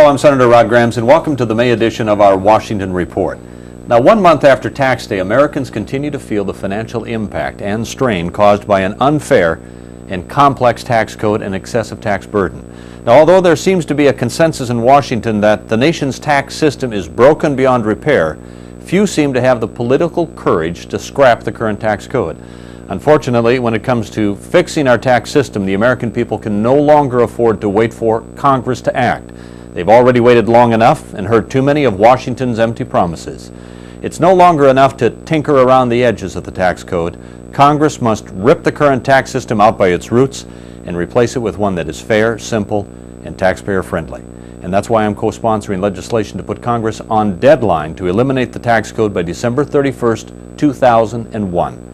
I'm Senator Rod Grams, and welcome to the May edition of our Washington Report. Now, 1 month after Tax Day, Americans continue to feel the financial impact and strain caused by an unfair and complex tax code and excessive tax burden. Now, although there seems to be a consensus in Washington that the nation's tax system is broken beyond repair, few seem to have the political courage to scrap the current tax code. Unfortunately, when it comes to fixing our tax system, the American people can no longer afford to wait for Congress to act. They've already waited long enough and heard too many of Washington's empty promises. It's no longer enough to tinker around the edges of the tax code. Congress must rip the current tax system out by its roots and replace it with one that is fair, simple, and taxpayer-friendly. And that's why I'm co-sponsoring legislation to put Congress on deadline to eliminate the tax code by December 31st, 2001.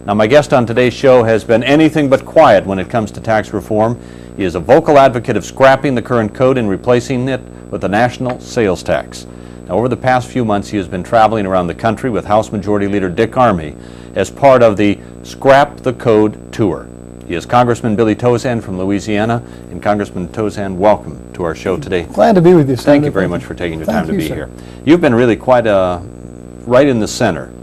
Now, my guest on today's show has been anything but quiet when it comes to tax reform. He is a vocal advocate of scrapping the current code and replacing it with a national sales tax. Now, over the past few months, he has been traveling around the country with House Majority Leader Dick Armey as part of the Scrap the Code tour. He is Congressman Billy Tauzin from Louisiana. And Congressman Tauzin, welcome to our show today. Glad to be with you, Senator. Thank you very much for taking the time to be here. You've been really quite right in the center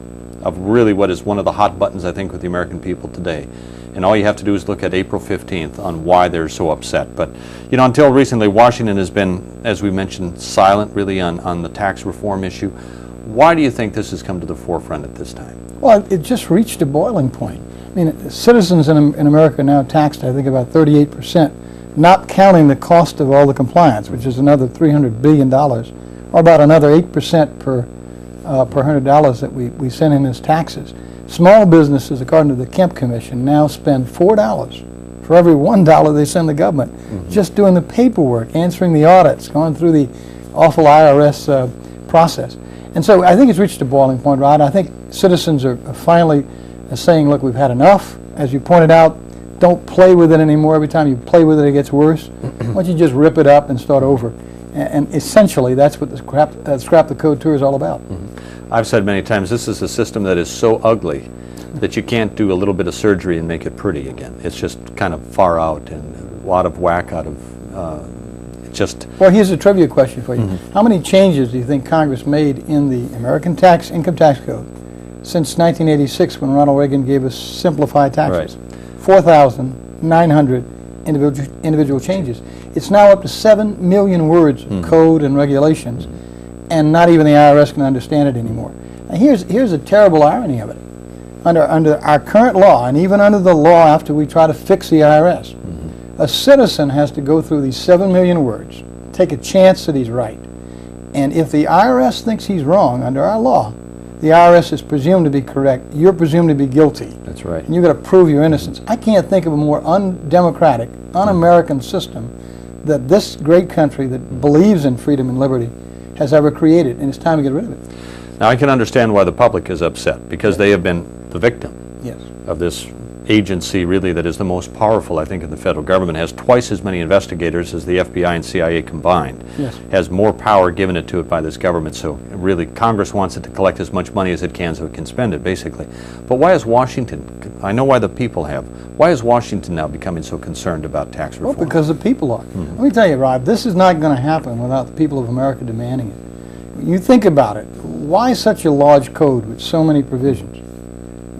of really what is one of the hot buttons, I think, with the American people today. And all you have to do is look at April 15th on why they're so upset. But, you know, until recently, Washington has been, as we mentioned, silent really on the tax reform issue. Why do you think this has come to the forefront at this time? Well, it just reached a boiling point. I mean, citizens in America are now taxed, I think, about 38%, not counting the cost of all the compliance, which is another $300 billion, or about another 8% per $100 that we send in as taxes. Small businesses, according to the Kemp Commission, now spend $4 for every $1 they send the government, just doing the paperwork, answering the audits, going through the awful IRS process. And so I think it's reached a boiling point, Rod. I think citizens are finally saying, look, we've had enough. As you pointed out, don't play with it anymore. Every time you play with it, it gets worse. Why don't you just rip it up and start over? And essentially, that's what the Scrap the Code tour is all about. I've said many times, this is a system that is so ugly that you can't do a little bit of surgery and make it pretty again. It's just kind of far out and a lot of whack out of just... Well, here's a trivia question for you. How many changes do you think Congress made in the American income tax code since 1986 when Ronald Reagan gave us simplified taxes? Right. 4,900 individual changes. It's now up to 7 million words of code and regulations, and not even the IRS can understand it anymore. Now here's a terrible irony of it. Under our current law, and even under the law after we try to fix the IRS, a citizen has to go through these 7 million words, take a chance that he's right. And if the IRS thinks he's wrong under our law, the IRS is presumed to be correct. You're presumed to be guilty. That's right. And you've got to prove your innocence. I can't think of a more undemocratic, un-American system that this great country that believes in freedom and liberty has ever created, and it's time to get rid of it. Now, I can understand why the public is upset, because they have been the victim of this agency, really, that is the most powerful, I think, in the federal government, has twice as many investigators as the FBI and CIA combined, has more power given it to it by this government, so really Congress wants it to collect as much money as it can so it can spend it, basically. But why is Washington, I know why the people have, why is Washington now becoming so concerned about tax reform? Well, because the people are. Let me tell you, Rob, this is not going to happen without the people of America demanding it. You think about it, why such a large code with so many provisions?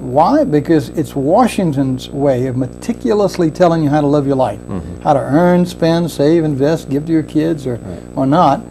Why? Because it's Washington's way of meticulously telling you how to live your life, how to earn, spend, save, invest, give to your kids or not,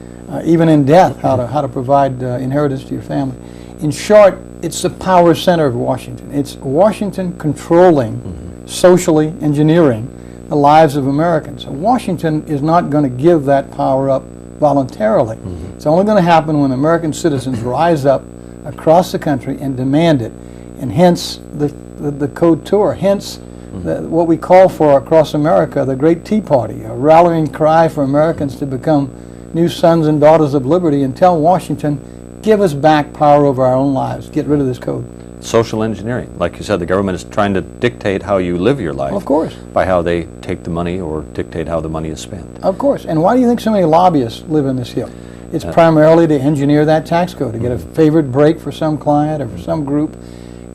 even in death, how to provide inheritance to your family. In short, it's the power center of Washington. It's Washington controlling, socially engineering the lives of Americans. So Washington is not going to give that power up voluntarily. It's only going to happen when American citizens rise up across the country and demand it. And hence the Code Tour, hence what we call for across America, the Great Tea Party, a rallying cry for Americans to become new sons and daughters of liberty and tell Washington, give us back power over our own lives, get rid of this code. Social engineering. Like you said, the government is trying to dictate how you live your life. Of course. By how they take the money or dictate how the money is spent. Of course. And why do you think so many lobbyists live in this hill? It's primarily to engineer that tax code, to get a favored break for some client or for some group.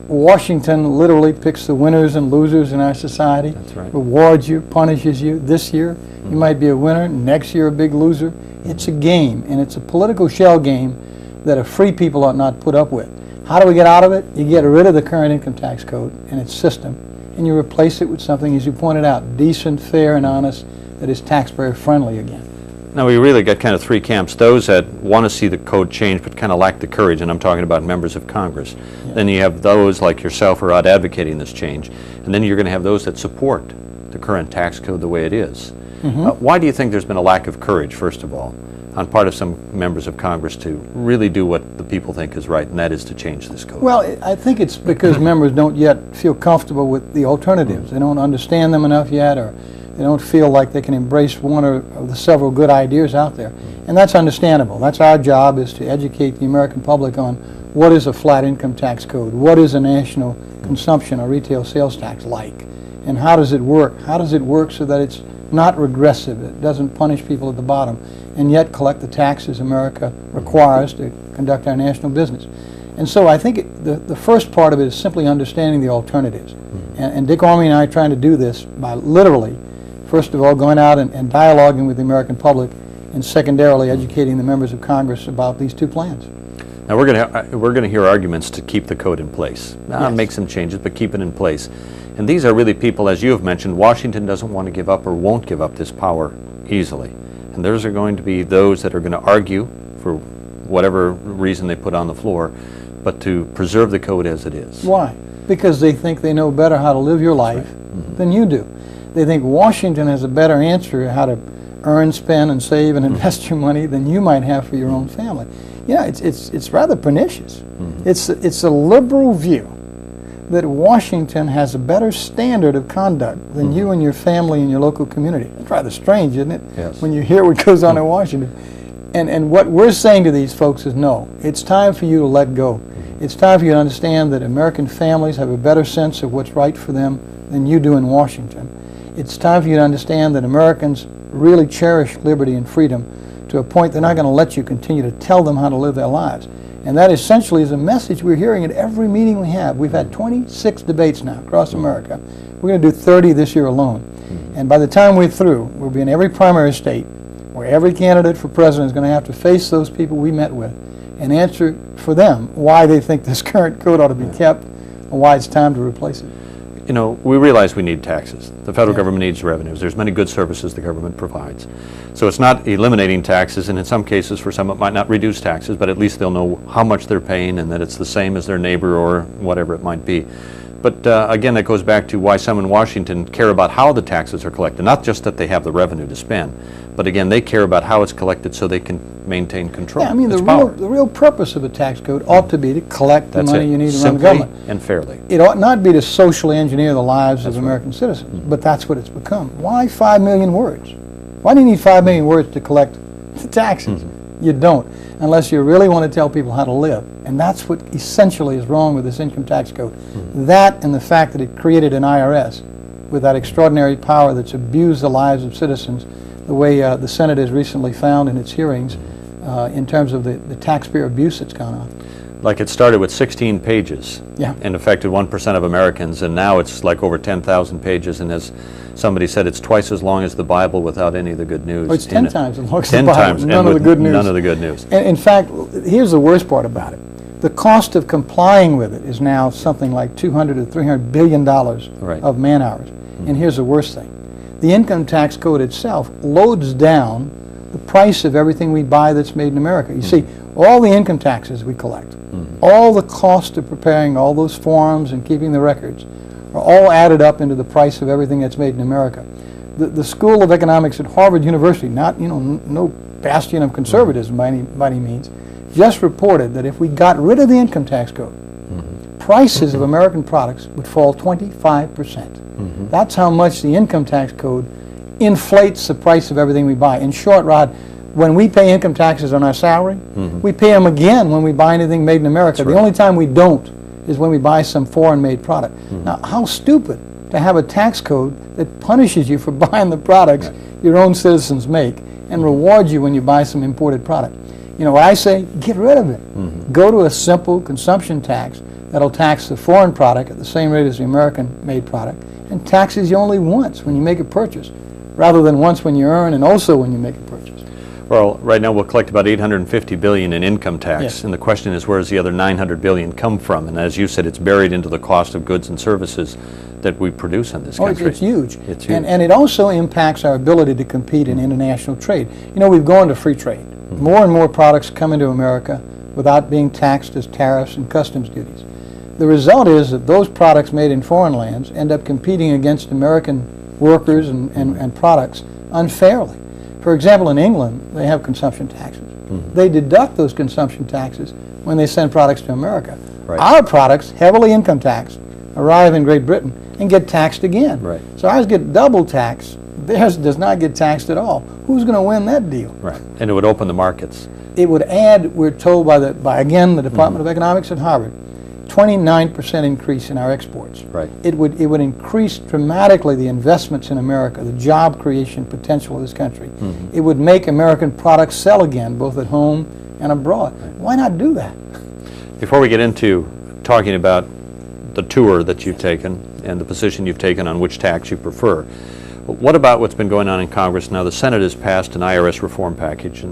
Washington literally picks the winners and losers in our society. That's right. Rewards you, punishes you. This year, you might be a winner. Next year, a big loser. It's a game, and it's a political shell game that a free people ought not put up with. How do we get out of it? You get rid of the current income tax code and its system, and you replace it with something, as you pointed out, decent, fair, and honest, that is taxpayer friendly again. Now, we really got kind of three camps: those that want to see the code change but kind of lack the courage, and I'm talking about members of Congress. Yeah. Then you have those like yourself who are out advocating this change, and then you're going to have those that support the current tax code the way it is. Why do you think there's been a lack of courage, first of all, on part of some members of Congress to really do what the people think is right, and that is to change this code? Well, I think it's because members don't yet feel comfortable with the alternatives. They don't understand them enough yet, or they don't feel like they can embrace one of the several good ideas out there. And that's understandable. That's our job, is to educate the American public on what is a flat income tax code, what is a national consumption or retail sales tax like, and how does it work? How does it work so that it's not regressive, it doesn't punish people at the bottom, and yet collect the taxes America requires to conduct our national business. And so I think the first part of it is simply understanding the alternatives. And Dick Armey and I are trying to do this by literally, first of all, going out and dialoguing with the American public, and secondarily educating the members of Congress about these two plans. Now we're going to hear arguments to keep the code in place. Yes. Make some changes, but keep it in place. And these are really people, as you have mentioned, Washington doesn't want to give up or won't give up this power easily. And those are going to be those that are going to argue for whatever reason they put on the floor, but to preserve the code as it is. Why? Because they think they know better how to live your life than you do. They think Washington has a better answer how to earn, spend, and save and invest your money than you might have for your own family. Yeah, it's rather pernicious. It's a liberal view that Washington has a better standard of conduct than you and your family and your local community. It's rather strange, isn't it? Yes. When you hear what goes on in Washington. And what we're saying to these folks is, no, it's time for you to let go. It's time for you to understand that American families have a better sense of what's right for them than you do in Washington. It's time for you to understand that Americans really cherish liberty and freedom to a point they're not going to let you continue to tell them how to live their lives. And that essentially is a message we're hearing at every meeting we have. We've had 26 debates now across America. We're going to do 30 this year alone. And by the time we're through, we'll be in every primary state where every candidate for president is going to have to face those people we met with and answer for them why they think this current code ought to be kept and why it's time to replace it. You know, we realize we need taxes. The federal government needs revenues. There's many good services the government provides. So it's not eliminating taxes, and in some cases, for some, it might not reduce taxes, but at least they'll know how much they're paying and that it's the same as their neighbor or whatever it might be. But again, that goes back to why some in Washington care about how the taxes are collected. Not just that they have the revenue to spend, but again, they care about how it's collected so they can maintain control. Yeah, I mean, the real purpose of a tax code ought to be to collect the money you need to run the government. Simply and fairly. It ought not be to socially engineer the lives of American citizens, but that's what it's become. Why 5 million words? Why do you need 5 million words to collect the taxes? You don't, unless you really want to tell people how to live. And that's what essentially is wrong with this income tax code. That and the fact that it created an IRS with that extraordinary power that's abused the lives of citizens the way the Senate has recently found in its hearings in terms of the taxpayer abuse that's gone on. Like it started with 16 pages and affected 1% of Americans, and now it's like over 10,000 pages, and as somebody said, it's twice as long as the Bible without any of the good news. Oh, it's 10 times as long as the 10 Bible, times, none of the good news. None of the good news. And in fact, here's the worst part about it. The cost of complying with it is now something like $200 to $300 billion of man hours. And here's the worst thing. The income tax code itself loads down the price of everything we buy that's made in America. You see, all the income taxes we collect, all the cost of preparing all those forms and keeping the records are all added up into the price of everything that's made in America. The School of Economics at Harvard University, not, no bastion of conservatism by any means, just reported that if we got rid of the income tax code, prices of American products would fall 25%. That's how much the income tax code inflates the price of everything we buy. In short, Rod, when we pay income taxes on our salary, we pay them again when we buy anything made in America. The only time we don't is when we buy some foreign-made product. Now, how stupid to have a tax code that punishes you for buying the products your own citizens make and rewards you when you buy some imported product. You know what I say? Get rid of it. Go to a simple consumption tax that'll tax the foreign product at the same rate as the American-made product, and taxes you only once when you make a purchase, rather than once when you earn and also when you make a purchase. Well, right now we'll collect about $850 billion in income tax, Yes. and the question is, where does the other $900 billion come from? And as you said, it's buried into the cost of goods and services that we produce in this country. It's huge. It's huge. And it also impacts our ability to compete in international trade. You know, we've gone to free trade. More and more products come into America without being taxed as tariffs and customs duties. The result is that those products made in foreign lands end up competing against American workers and products unfairly. For example, in England, they have consumption taxes. They deduct those consumption taxes when they send products to America. Right. Our products, heavily income taxed, arrive in Great Britain and get taxed again. Right. So ours get double taxed. Theirs does not get taxed at all. Who's going to win that deal? Right, and it would open the markets. It would add, we're told by again, the Department of Economics at Harvard, 29% increase in our exports. Right. It would increase dramatically the investments in America, the job creation potential of this country. It would make American products sell again, both at home and abroad. Why not do that? Before we get into talking about the tour that you've taken and the position you've taken on which tax you prefer, what about what's been going on in Congress now? The Senate has passed an IRS reform package,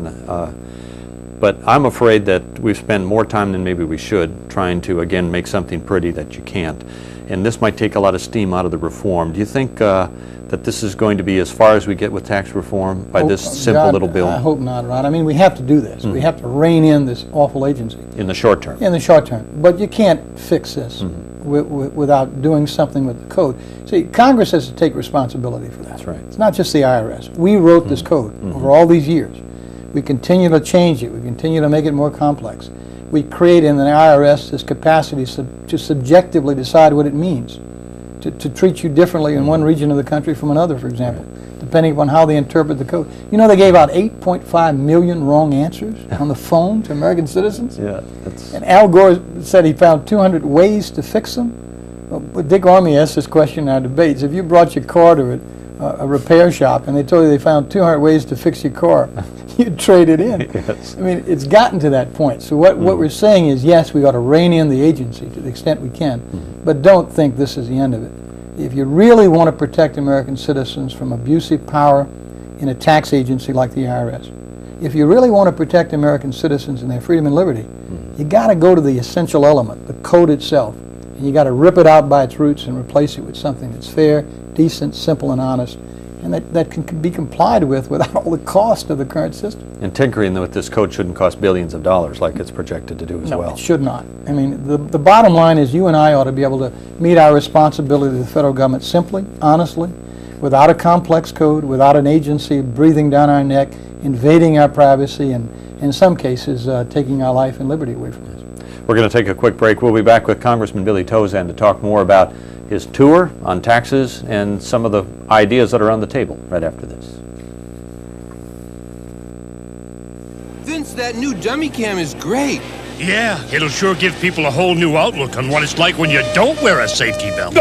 but I'm afraid that we've spent more time than maybe we should trying to, again, make something pretty that you can't. And this might take a lot of steam out of the reform. Do you think that this is going to be as far as we get with tax reform by this simple little bill? I hope not, Rod. I mean, we have to do this. We have to rein in this awful agency. In the short term? In the short term. But you can't fix this without doing something with the code. See, Congress has to take responsibility for that. That's right. It's not just the IRS. We wrote this code over all these years. We continue to change it. We continue to make it more complex. We create in the IRS this capacity to subjectively decide what it means, to treat you differently in one region of the country from another, for example, depending upon how they interpret the code. You know, they gave out 8.5 million wrong answers on the phone to American citizens. Yeah, and Al Gore said he found 200 ways to fix them. Well, Dick Armey asked this question in our debates. If you brought your car to a repair shop and they told you they found 200 ways to fix your car, you'd trade it in. Yes. I mean, it's gotten to that point. So what we're saying is, yes, we ought to rein in the agency to the extent we can, but don't think this is the end of it. If you really want to protect American citizens from abusive power in a tax agency like the IRS, if you really want to protect American citizens and their freedom and liberty, you got to go to the essential element, the code itself, and you got to rip it out by its roots and replace it with something that's fair, decent, simple, and honest, and that can be complied with without all the cost of the current system. And tinkering with this code shouldn't cost billions of dollars like it's projected to do as well. No, it should not. I mean, the bottom line is you and I ought to be able to meet our responsibility to the federal government simply, honestly, without a complex code, without an agency breathing down our neck, invading our privacy, and in some cases taking our life and liberty away from us. We're going to take a quick break. We'll be back with Congressman Billy Tauzin to talk more about his tour on taxes and some of the ideas that are on the table right after this. Vince, that new dummy cam is great. Yeah, it'll sure give people a whole new outlook on what it's like when you don't wear a safety belt.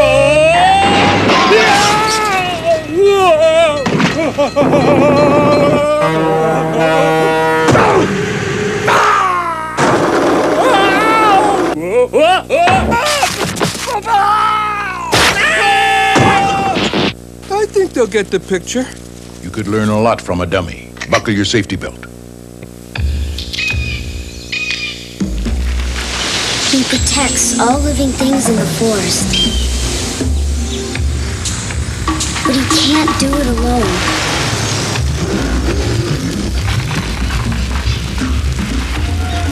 I think they'll get the picture. You could learn a lot from a dummy. Buckle your safety belt. He protects all living things in the forest. But he can't do it alone.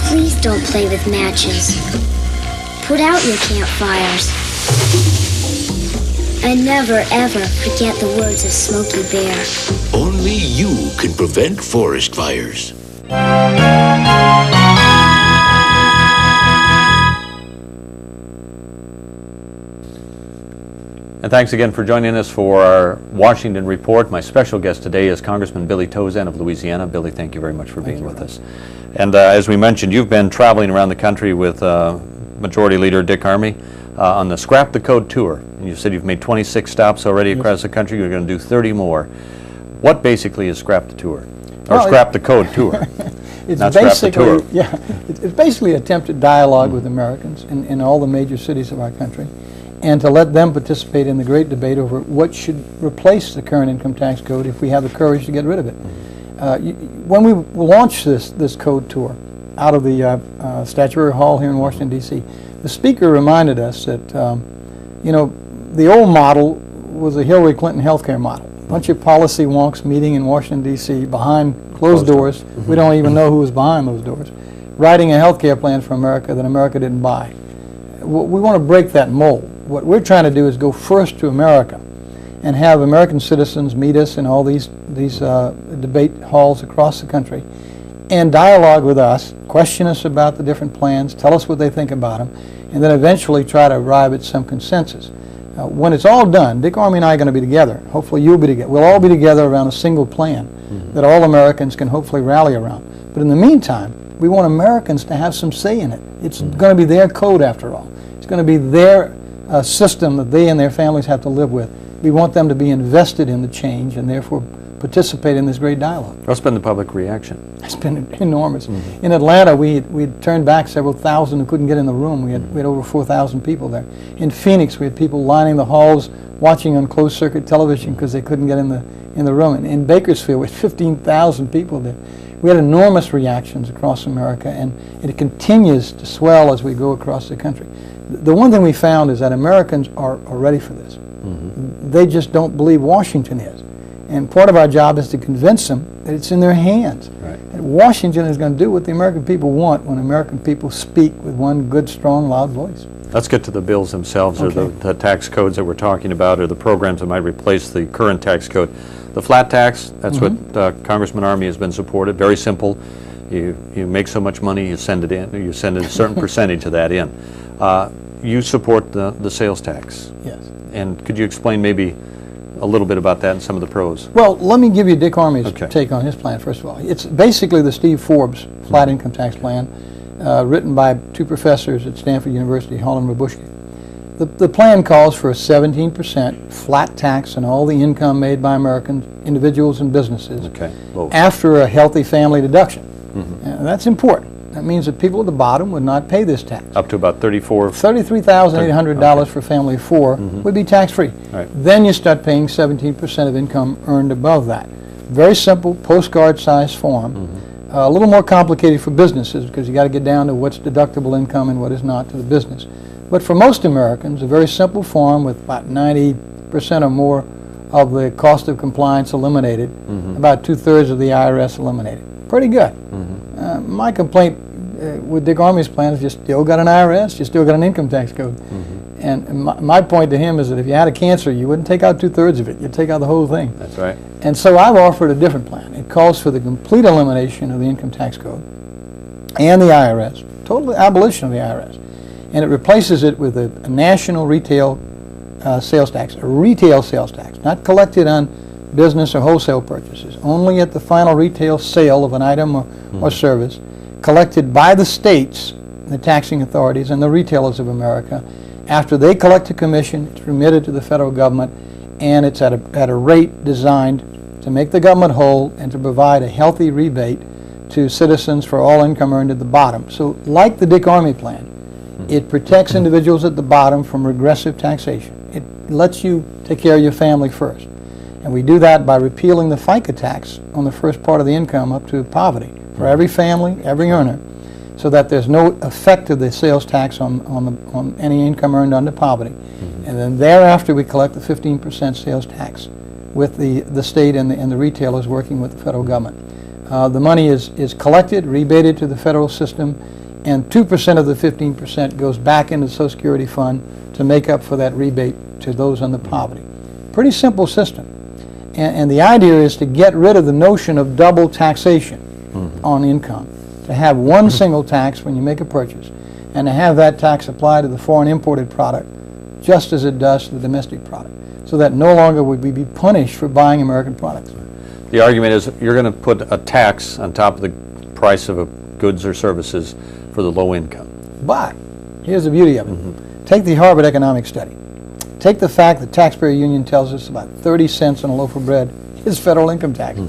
Please don't play with matches. Put out your campfires. And never, ever forget the words of Smokey Bear. Only you can prevent forest fires. And thanks again for joining us for our Washington Report. My special guest today is Congressman Billy Tauzin of Louisiana. Billy, thank you very much for being with us. And as we mentioned, you've been traveling around the country with Majority Leader Dick Armey on the Scrap the Code tour. And you said you've made 26 stops already across the country. You're going to do 30 more. What basically is Scrap the Tour? Or Well, Scrap the Code tour? It's Not Scrap the basically, Tour. yeah, it's basically attempted dialogue with Americans in all the major cities of our country, and to let them participate in the great debate over what should replace the current income tax code if we have the courage to get rid of it. when we launched this code tour out of the Statuary Hall here in Washington, D.C., the speaker reminded us that, the old model was a Hillary Clinton healthcare model. A bunch of policy wonks meeting in Washington, D.C. behind closed doors. We don't even know who was behind those doors, writing a healthcare plan for America that America didn't buy. We want to break that mold. What we're trying to do is go first to America and have American citizens meet us in all these debate halls across the country and dialogue with us, question us about the different plans, tell us what they think about them, and then eventually try to arrive at some consensus. When it's all done, Dick Armey and I are going to be together. Hopefully you'll be together. We'll all be together around a single plan that all Americans can hopefully rally around. But in the meantime, we want Americans to have some say in it. It's going to be their code after all. It's going to be their system that they and their families have to live with. We want them to be invested in the change and therefore participate in this great dialogue. What's been the public reaction? It's been enormous. In Atlanta, we turned back several thousand who couldn't get in the room. We had over 4,000 people there. In Phoenix, we had people lining the halls watching on closed-circuit television because they couldn't get in the room. And in Bakersfield, we had 15,000 people there. We had enormous reactions across America, and it continues to swell as we go across the country. The one thing we found is that Americans are ready for this. They just don't believe Washington is. And part of our job is to convince them that it's in their hands. Right. That Washington is going to do what the American people want when American people speak with one good, strong, loud voice. Let's get to the bills themselves, Okay. or the tax codes that we're talking about, or the programs that might replace the current tax code. The flat tax, that's what Congressman Armey has been supported. Very simple. You make so much money, you send it in. You send a certain percentage of that in. You support the sales tax. Yes. And could you explain maybe a little bit about that and some of the pros? Well, let me give you Dick Armey's Okay. take on his plan, first of all. It's basically the Steve Forbes flat income tax plan, written by two professors at Stanford University, Hall and Robushki. The plan calls for a 17% flat tax on all the income made by American individuals and businesses Okay. Both. after a healthy family deduction. And that's important. That means that people at the bottom would not pay this tax. Up to about $33,800 Okay. for a family of four would be tax-free. Right. Then you start paying 17% of income earned above that. Very simple, postcard-sized form. A little more complicated for businesses because you got to get down to what's deductible income and what is not to the business. But for most Americans, a very simple form with about 90% or more of the cost of compliance eliminated, about 2/3 of the IRS eliminated. Pretty good. My complaint with Dick Armey's plan is you still got an IRS, you still got an income tax code. And my point to him is that if you had a cancer, you wouldn't take out 2/3 of it, you'd take out the whole thing. That's right. And so I've offered a different plan. It calls for the complete elimination of the income tax code and the IRS, total abolition of the IRS. And it replaces it with a national retail sales tax, a retail sales tax, not collected on business or wholesale purchases, only at the final retail sale of an item or service, collected by the states, the taxing authorities, and the retailers of America. After they collect a commission, it's remitted to the federal government, and it's at a rate designed to make the government whole and to provide a healthy rebate to citizens for all income earned at the bottom. So like the Dick Armey plan, it protects individuals at the bottom from regressive taxation. It lets you take care of your family first. And we do that by repealing the FICA tax on the first part of the income up to poverty for every family, every earner, so that there's no effect of the sales tax on any income earned under poverty. And then thereafter we collect the 15% sales tax with the state and the retailers working with the federal government. The money is collected, rebated to the federal system, and 2% of the 15% goes back into the Social Security Fund to make up for that rebate to those under poverty. Pretty simple system. And the idea is to get rid of the notion of double taxation on income, to have one single tax when you make a purchase, and to have that tax apply to the foreign imported product just as it does to the domestic product, so that no longer would we be punished for buying American products. The argument is you're going to put a tax on top of the price of goods or services for the low income. But here's the beauty of it. Take the Harvard Economic Study. Take the fact that Taxpayer Union tells us about 30 cents on a loaf of bread is federal income tax.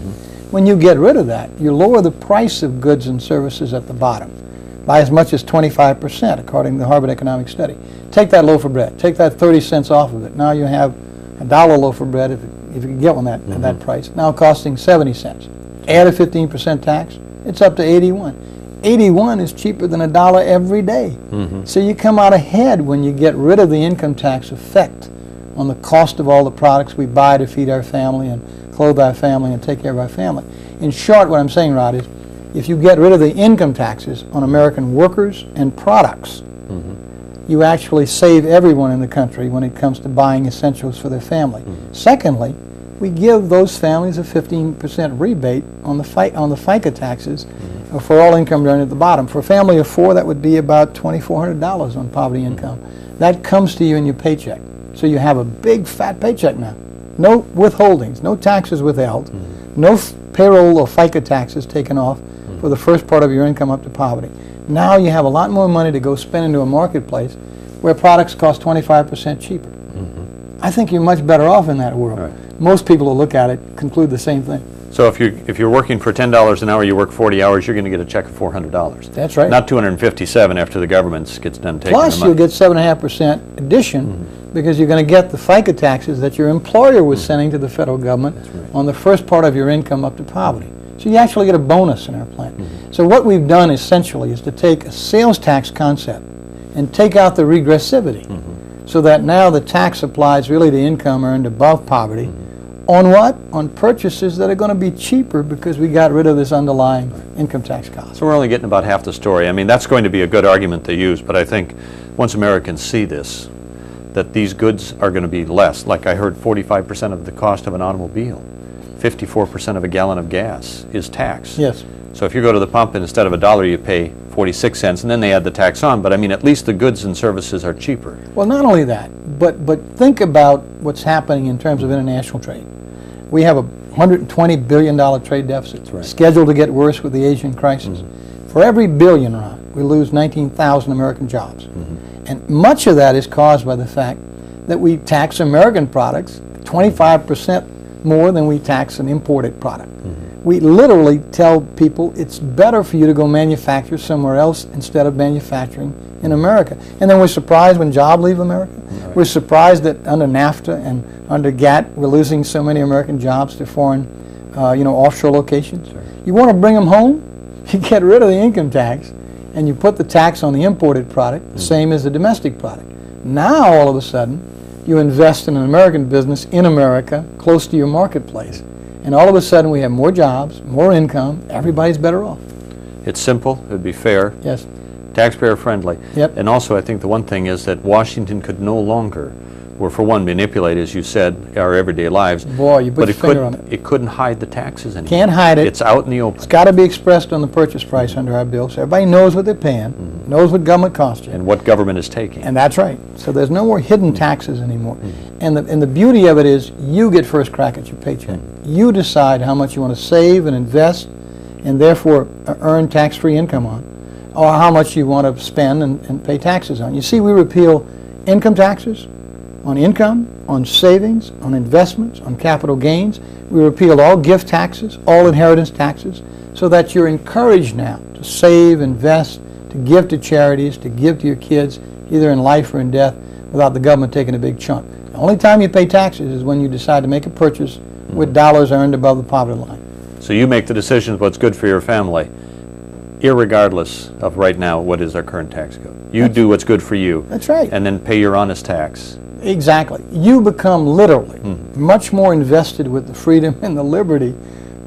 When you get rid of that, you lower the price of goods and services at the bottom by as much as 25%, according to the Harvard Economic Study. Take that loaf of bread, take that 30 cents off of it. Now you have $1 loaf of bread, if you can get one at that price, now costing 70 cents. Add a 15% tax, it's up to 81. 81 is cheaper than $1 every day. So you come out ahead when you get rid of the income tax effect on the cost of all the products we buy to feed our family and clothe our family and take care of our family. In short, what I'm saying, Rod, is if you get rid of the income taxes on American workers and products, you actually save everyone in the country when it comes to buying essentials for their family. Secondly, we give those families a 15% rebate on the FICA taxes for all income earned at the bottom. For a family of 4, that would be about $2,400 on poverty income. That comes to you in your paycheck. So you have a big fat paycheck now. No withholdings, no taxes withheld, no payroll or FICA taxes taken off for the first part of your income up to poverty. Now you have a lot more money to go spend into a marketplace where products cost 25% cheaper. I think you're much better off in that world. Right. Most people who look at it conclude the same thing. So if you're working for $10 an hour, you work 40 hours, you're going to get a check of $400. That's right. Not $257 after the government gets done taking Plus, the money. you'll get 7.5% addition because you're going to get the FICA taxes that your employer was sending to the federal government on the first part of your income up to poverty. So you actually get a bonus in our plan. So what we've done essentially is to take a sales tax concept and take out the regressivity so that now the tax applies really to income earned above poverty. On what? On purchases that are going to be cheaper because we got rid of this underlying income tax cost. So we're only getting about half the story. I mean, that's going to be a good argument to use, but I think once Americans see this, that these goods are going to be less. Like I heard 45% of the cost of an automobile, 54% of a gallon of gas is tax. Yes. So if you go to the pump and instead of $1 you pay 46 cents and then they add the tax on, but I mean at least the goods and services are cheaper. Well, not only that, but think about what's happening in terms of international trade. We have a $120 billion trade deficit, scheduled to get worse with the Asian crisis. For every billion, Ron, we lose 19,000 American jobs. And much of that is caused by the fact that we tax American products 25% more than we tax an imported product. We literally tell people it's better for you to go manufacture somewhere else instead of manufacturing in America. And then we're surprised when jobs leave America. We're surprised that under NAFTA and under GATT we're losing so many American jobs to foreign, offshore locations. You want to bring them home? You get rid of the income tax and you put the tax on the imported product, the same as the domestic product. Now all of a sudden you invest in an American business in America close to your marketplace. And all of a sudden we have more jobs, more income, everybody's better off. It's simple, it would be fair, Yes. taxpayer friendly. Yep. And also I think the one thing is that Washington could no longer, or for one, manipulate, as you said, our everyday lives. Boy, you put but your finger on it. It couldn't hide the taxes anymore. Can't hide it. It's out in the open. It's got to be expressed on the purchase price under our bill, so everybody knows what they're paying, knows what government costs you. And what government is taking. And that's right. So there's no more hidden taxes anymore. And the beauty of it is you get first crack at your paycheck. You decide how much you want to save and invest and therefore earn tax-free income on, or how much you want to spend and pay taxes on. You see, we repeal income taxes on income, on savings, on investments, on capital gains. We repealed all gift taxes, all inheritance taxes, so that you're encouraged now to save, invest, to give to charities, to give to your kids, either in life or in death, without the government taking a big chunk. The only time you pay taxes is when you decide to make a purchase with dollars earned above the poverty line. So you make the decisions what's good for your family, irregardless of right now what is our current tax code. You do what's good for you. That's right. And then pay your honest tax. Exactly. You become literally much more invested with the freedom and the liberty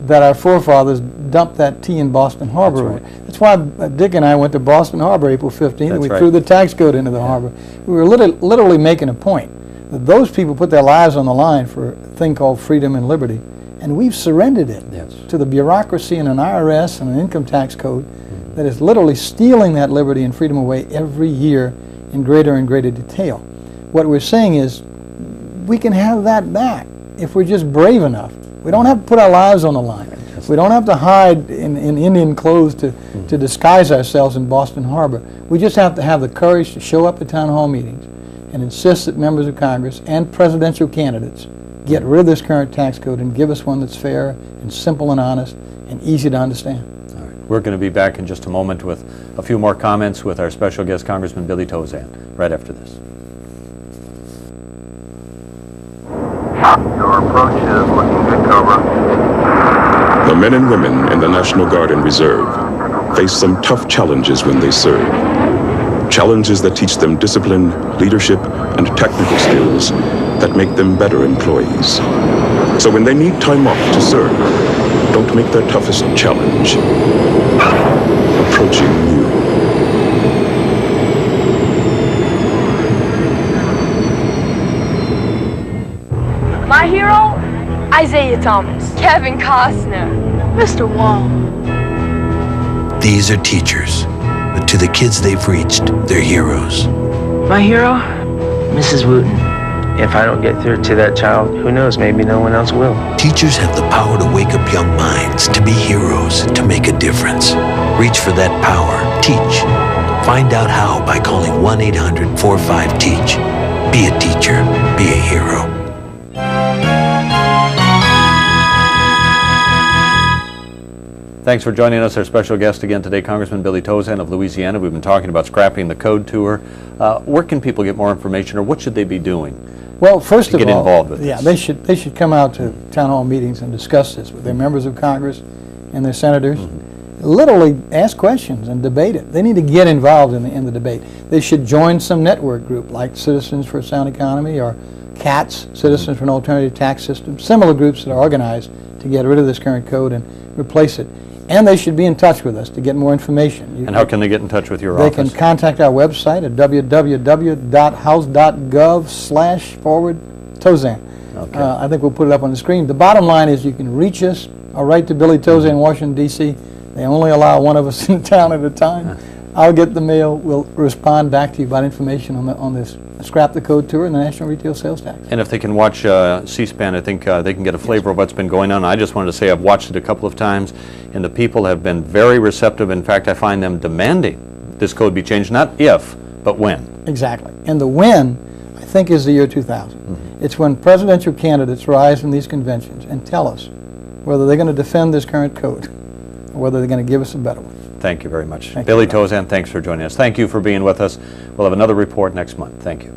that our forefathers dumped that tea in Boston Harbor. That's why Dick and I went to Boston Harbor April 15th and we threw the tax code into the harbor. We were literally making a point that those people put their lives on the line for a thing called freedom and liberty, and we've surrendered it to the bureaucracy and an IRS and an income tax code that is literally stealing that liberty and freedom away every year in greater and greater detail. What we're saying is we can have that back if we're just brave enough. We don't have to put our lives on the line. We don't have to hide in Indian clothes to disguise ourselves in Boston Harbor. We just have to have the courage to show up at town hall meetings and insist that members of Congress and presidential candidates get rid of this current tax code and give us one that's fair and simple and honest and easy to understand. All right. We're going to be back in just a moment with a few more comments with our special guest, Congressman Billy Tauzin, right after this. Your approach is looking good, Cobra. The men and women in the National Guard and Reserve face some tough challenges when they serve. Challenges that teach them discipline, leadership, and technical skills that make them better employees. So when they need time off to serve, don't make their toughest challenge approaching you. My hero? Isaiah Thomas, Kevin Costner, Mr. Wong. These are teachers, but to the kids they've reached, they're heroes. My hero? Mrs. Wooten. If I don't get through to that child, who knows, maybe no one else will. Teachers have the power to wake up young minds, to be heroes, to make a difference. Reach for that power. Teach. Find out how by calling 1-800-45-TEACH. Be a teacher. Be a hero. Thanks for joining us. Our special guest again today, Congressman Billy Tauzin of Louisiana. We've been talking about scrapping the code tour. Where can people get more information, or what should they be doing? Well, first of all, get involved with yeah, this? they should come out to town hall meetings and discuss this with their members of Congress and their senators. Literally ask questions and debate it. They need to get involved in the debate. They should join some network group like Citizens for a Sound Economy or CATS, Citizens for an Alternative Tax System, similar groups that are organized to get rid of this current code and replace it. And they should be in touch with us to get more information. And how can they get in touch with your office? They can contact our website at www.house.gov/Tauzin. Okay. I think we'll put it up on the screen. The bottom line is you can reach us or write to Billy Tauzin in Washington, D.C. They only allow one of us in town at a time. I'll get the mail. We'll respond back to you about information on this Scrap the Code Tour and the National Retail Sales Tax. And if they can watch C-SPAN, I think they can get a flavor of what's been going on. I just wanted to say I've watched it a couple of times, and the people have been very receptive. In fact, I find them demanding this code be changed, not if, but when. Exactly. And the when, I think, is the year 2000. It's when presidential candidates rise from these conventions and tell us whether they're going to defend this current code or whether they're going to give us a better one. Thank you very much. Thank Billy you. Tauzin, thanks for joining us. Thank you for being with us. We'll have another report next month. Thank you.